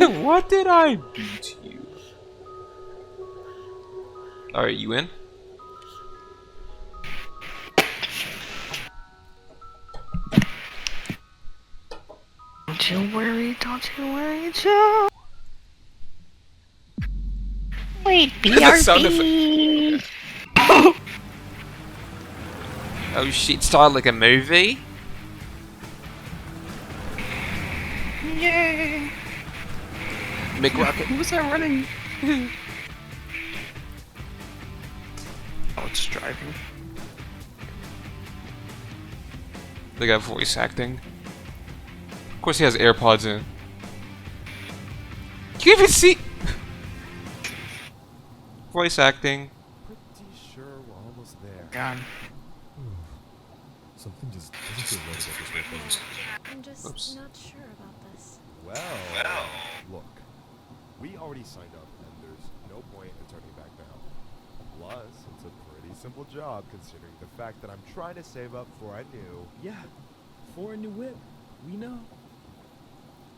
What did I do to you? Alright, you in? Don't you worry, Joe. Wait, BRB! Oh shit, started like a movie? Yay! McRocket. Who was that running? Oh, it's driving. They got voice acting. Of course he has AirPods in. Can you even see? Voice acting. Pretty sure we're almost there. God. Something just doesn't feel right about this whole thing. I'm just Oops. not sure about this. Well, look. We already signed up, and there's no point in turning back now. Plus, it's a pretty simple job considering the fact that I'm trying to save up for a new... Yeah, for a new whip. We know.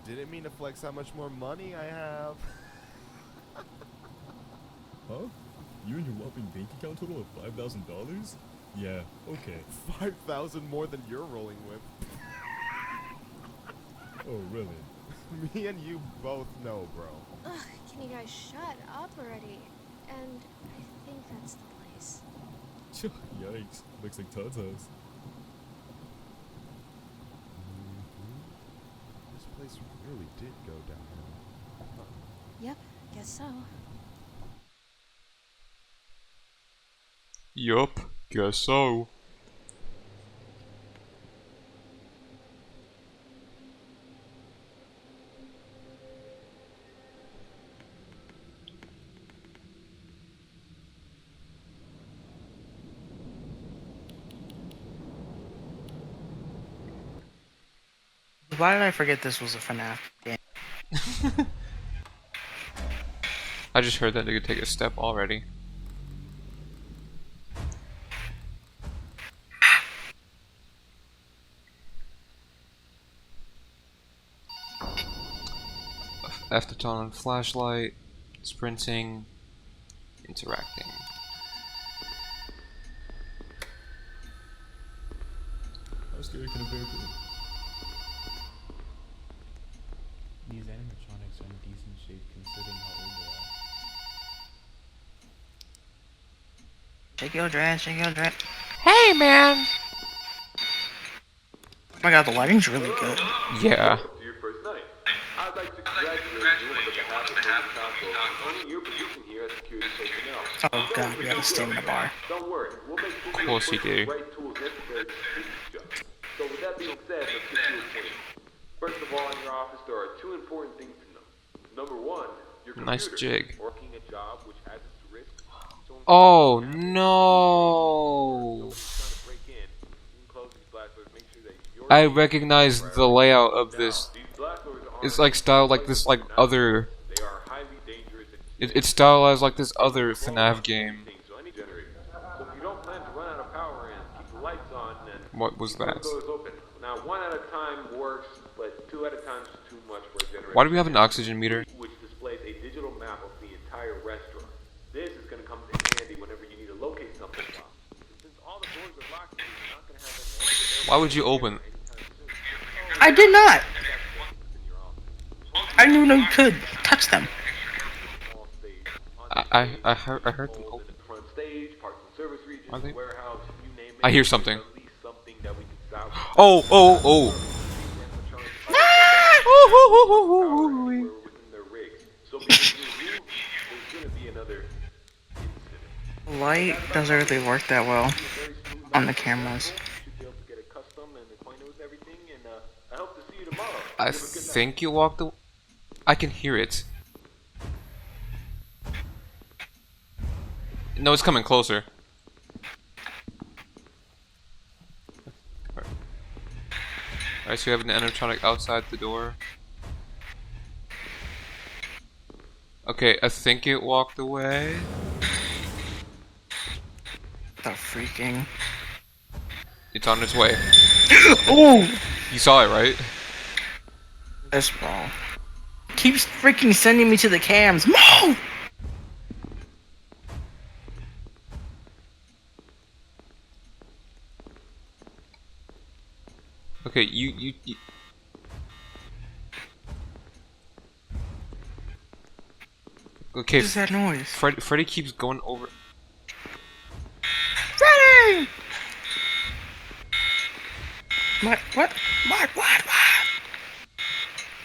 Didn't mean to flex how much more money I have. Huh? You and your whopping bank account total of $5,000? Yeah, okay. 5,000 more than you're rolling with. Oh, really? Me and you both know, bro. Ugh, can you guys shut up already? And I think that's the place. Yikes. Looks like Todd's house. This place really did go downhill. Yep, guess so. Yup, guess so. Why did I forget this was a FNAF game? I just heard that they could take a step already. F to turn on flashlight, sprinting, interacting. How scary can a bear be? These animatronics are in decent shape considering how old they are. Shake your dress, shake your dress. Hey, man! Oh my god, the lighting's really good. Yeah. To your first night. I'd like to congratulate you on behalf of the council on owning your position here as security personnel. Oh god, we got a stamina bar. Don't worry, we'll make sure Of course you do. the right tools necessary to complete this job. So with that being said, let's get to it. First of all, in your office, there are two important things to know. Number one, your computer. Nice jig. Working a job which has its risks. So Oh no! trying to break in, you can close these blast doors, make sure that your I recognize the layout of this. these blast doors are It's like styled like this, like other. they are highly dangerous and It's stylized like this other FNAF game. so any generator. So if you don't plan to run out of power and keep the lights on, then What was keep those that? doors open. Now, one at a time works, but two at a time is too much for a generator. Why do we have an oxygen meter? Which displays a digital map of the entire restaurant. This is going to come in handy whenever you need to locate something. Since all the doors are locked, you're not going to have Why would you open? I did not! I knew you could touch them. I heard them open. Front stage, parts and service region, Are they? warehouse, you name it. I hear something. At least something that we can salvage. Oh, oh, oh. Within their rigs. So between you, there's gonna be another incident. Light doesn't really work that well on the cameras. Should be able to get accustomed and acquainted with everything, and I hope to see you tomorrow. I think you walked away. I can hear it. No, it's coming closer. Alright, so you have an animatronic outside the door. Okay, I think it walked away. The freaking. It's on its way. Oh! You saw it, right? This ball. keeps freaking sending me to the cams. Move! Okay, you Okay, What is that noise? Freddy keeps going over. Freddy! What?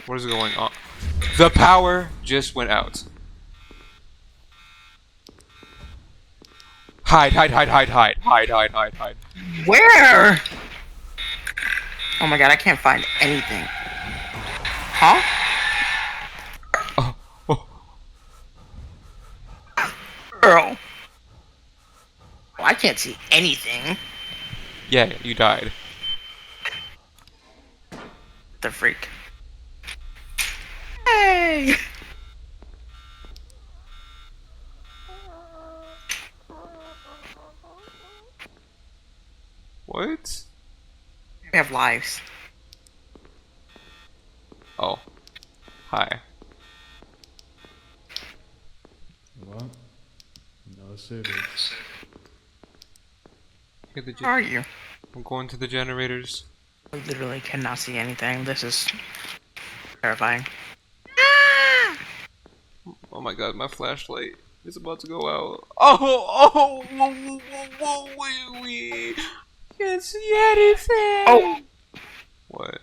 What is going on? The power just went out. Hide. Where? Oh my god, I can't find anything. Huh? Oh. Girl. Oh, I can't see anything. Yeah, you died. The freak. Hey! What? We have lives. Oh. Hi. What? No service. Get the Where are you? I'm going to the generators. I literally cannot see anything. This is terrifying. Oh my god, my flashlight is about to go out. Oh, we can't see anything. Oh! What?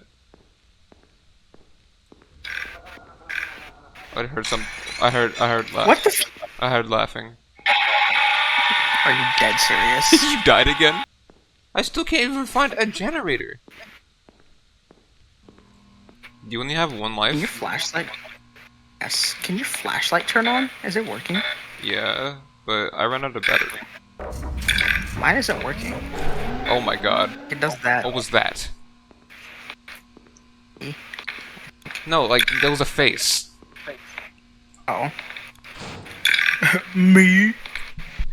I heard some. I heard What the I heard laughing. Are you dead serious? You died again? I still can't even find a generator. Do you only have one Can your life? flashlight... Yes. Can your flashlight turn on? Is it working? Yeah, but I ran out of battery. Mine isn't working. Oh my god. It does that. What was that? Me? No, like, there was a face. Oh. Me?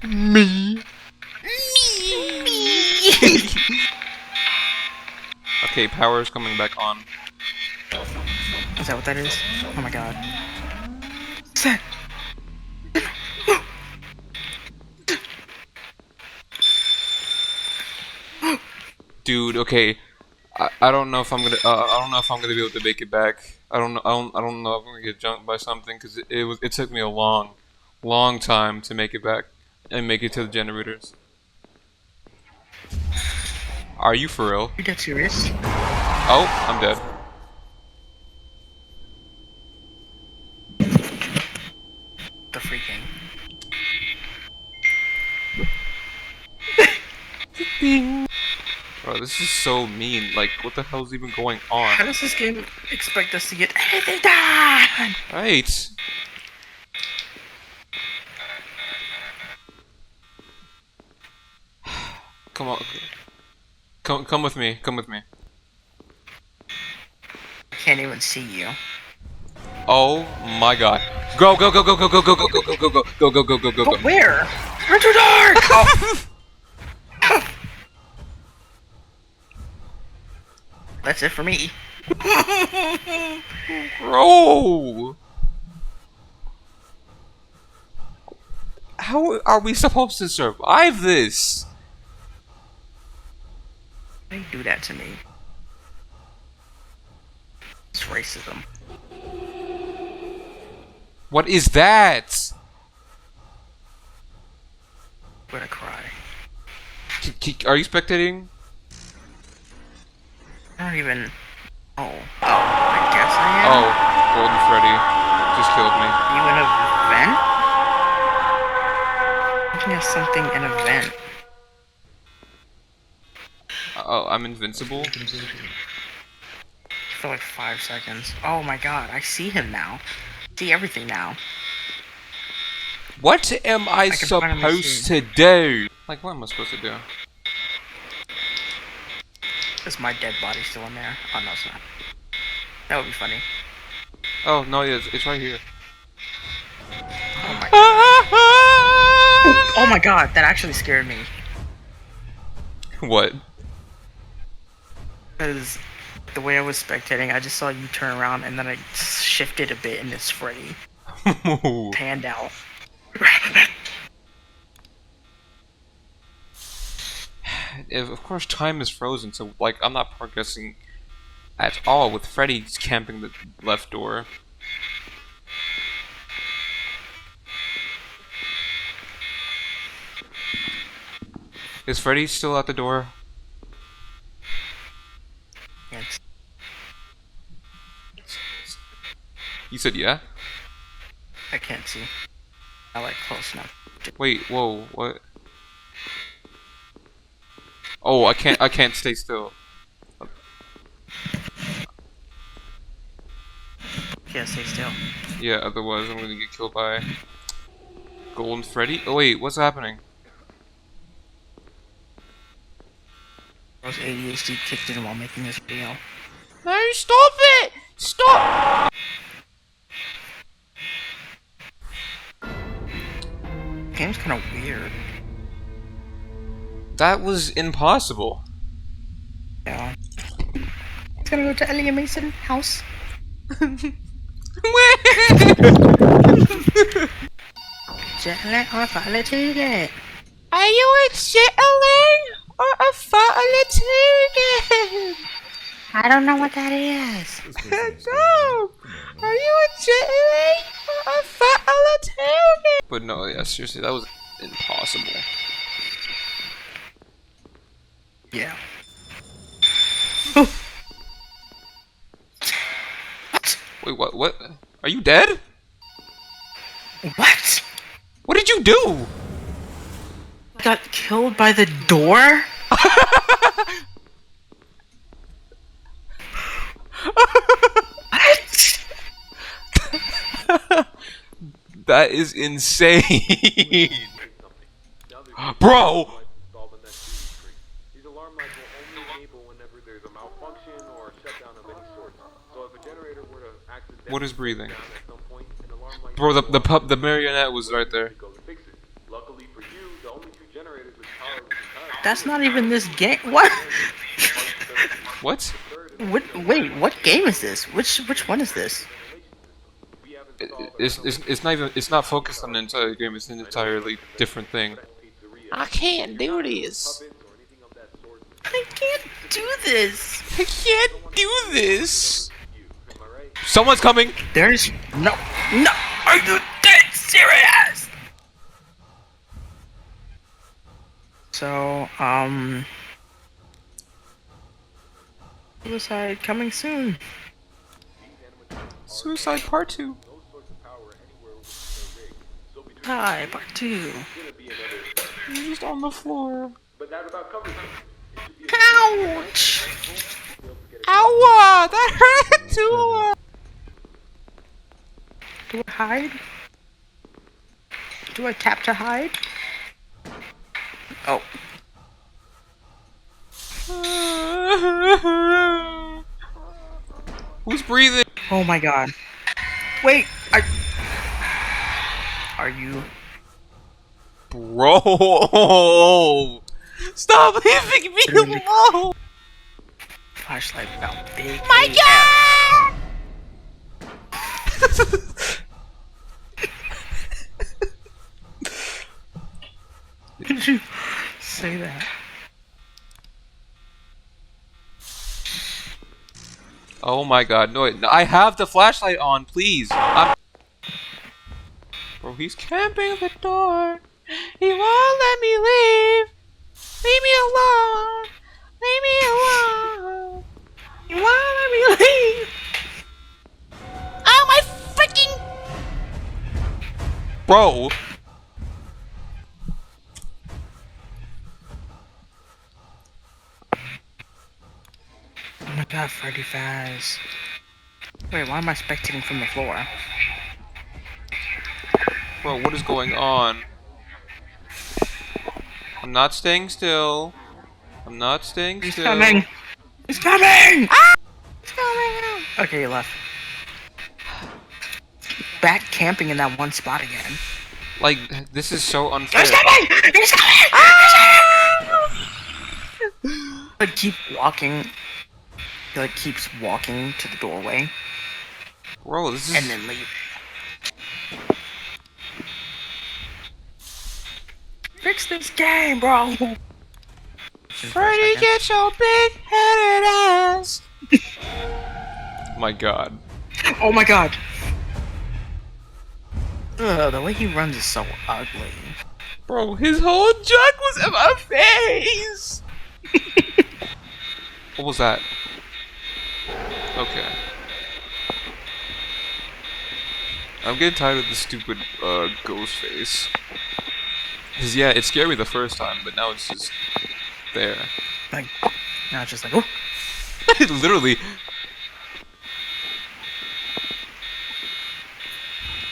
Me. Okay, power is coming back on. Is that what that is? Oh my god. What's that? Dude, okay. I don't know if I'm gonna I don't know if I'm gonna be able to make it back. I don't know if I'm gonna get jumped by something because it took me a long time to make it back and make it to the generators. Are you for real? You dead serious? Oh, I'm dead. The freaking. Bro, this is so mean. Like, what the hell's even going How on? does this game expect us to get anything done? Right. Come on. Come with me. Come with me. I can't even see you. Oh my god. Go go go go go go go go go go go go go go go go go But where? We're too dark! Oh. That's it for me. Bro! How are we supposed to survive this? Why do you do that to me? It's racism. What is that? I'm gonna cry. Are you spectating? I don't even... Oh. I guess I am? Oh, Golden Freddy just killed me. You in a vent? Looking at something in a vent. Oh, I'm invincible? For like 5 seconds. Oh my god, I see him now. See everything now. What am I can finally supposed see. to do? Like, what am I supposed to do? Is my dead body still in there? Oh no, it's not. That would be funny. Oh, no, it's right here. Oh my god. Oh my god, that actually scared me. What? Because the way I was spectating, I just saw you turn around and then I shifted a bit and it's Freddy. Panned out. Of course, time is frozen, so like I'm not progressing at all with Freddy camping the left door. Is Freddy still at the door? Yes. You said yeah? I can't see. I like close enough. Wait, whoa, what? Oh, I can't stay still. Can't stay still. Yeah, otherwise I'm gonna get killed by Golden Freddy. Oh wait, what's happening? Those ADHD kicked in while making this video. No, stop it! Stop! Game's kind of weird. That was impossible. Yeah. It's gonna go to Elliot Mason house. Jetlag or volatility? Are you a chitlin or a volatility? I don't know what that is. This place is No! Are you a chitlin or a volatility? But no, yeah, seriously, that was impossible. Yeah. Wait, what? Are you dead? What? What did you do? Got killed by the door? What? That is insane. Bro! Install the next TV screen. These alarm lights will only enable whenever there's a malfunction or a shutdown of any sort. So if a generator were to accidentally What is breathing? down at some point, an alarm light Bro, the marionette was right there. go to fix it. Luckily for you, the only two generators with power at the time. That's not even this game. What? What? Wait, what game is this? Which one is this? It's not even, it's not focused on the entire game, it's an entirely different thing. I can't do this. I can't do this. I can't do this. Someone's coming. There's no. Are you dead serious? So, suicide coming soon. Suicide Part 2. Hi, part 2. You're just on the floor. But that about covers it. Ouch! Ow! That hurt too. Do I hide? Do I tap to hide? Oh. Who's breathing? Oh my god. Wait, are you? Bro! Stop leaving me alone! Flashlight about big. My god! Did you say that? Oh my god, no, I have the flashlight on, please. Bro, he's camping the door. He won't let me leave. Leave me alone. Leave me alone. He won't let me leave. Oh my freaking. Bro. Oh my god, Freddy Faz. Wait, why am I spectating from the floor? Bro, what is going on? I'm not staying still. I'm not staying He's still. coming! He's coming! Ah! He's coming! Okay, he left. Back camping in that one spot again. Like, this is so unfair. He's coming! He's coming! Ah! Like, keep walking. He like keeps walking to the doorway. Bro, this is. and then leave. Fix this game, bro. Freddy, get your big-headed ass. My God. Oh my god. Ugh, the way he runs is so ugly. Bro, his whole junk was in my face. What was that? Okay. I'm getting tired of this stupid ghost face. Cause yeah, it scared me the first time, but now it's just there. Like, now it's just like, oh. Literally.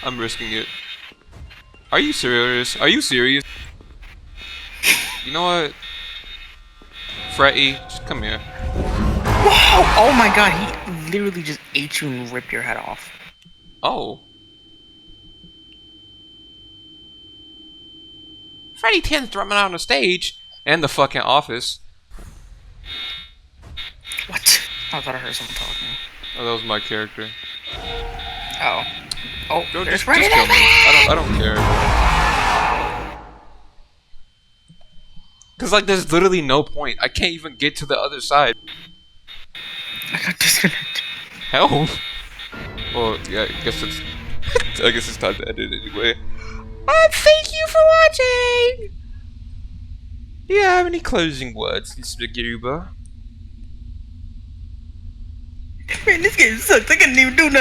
I'm risking it. Are you serious? Are you serious? You know what? Fretty, just come here. Whoa! Oh my god, he literally just ate you and ripped your head off. Oh. Freddy tends to run out on the stage and the fucking office. What? I thought I heard someone talking. Oh, that was my character. Oh. Oh, Go, there's just Freddy kill me. there! I don't care. Cause like there's literally no point. I can't even get to the other side. I got disconnected. Hell. Well, yeah, I guess it's I guess it's time to end it anyway. Thank you for watching! Do you have any closing words, Mr. Goober? Man, this game sucks. I couldn't even do nothing.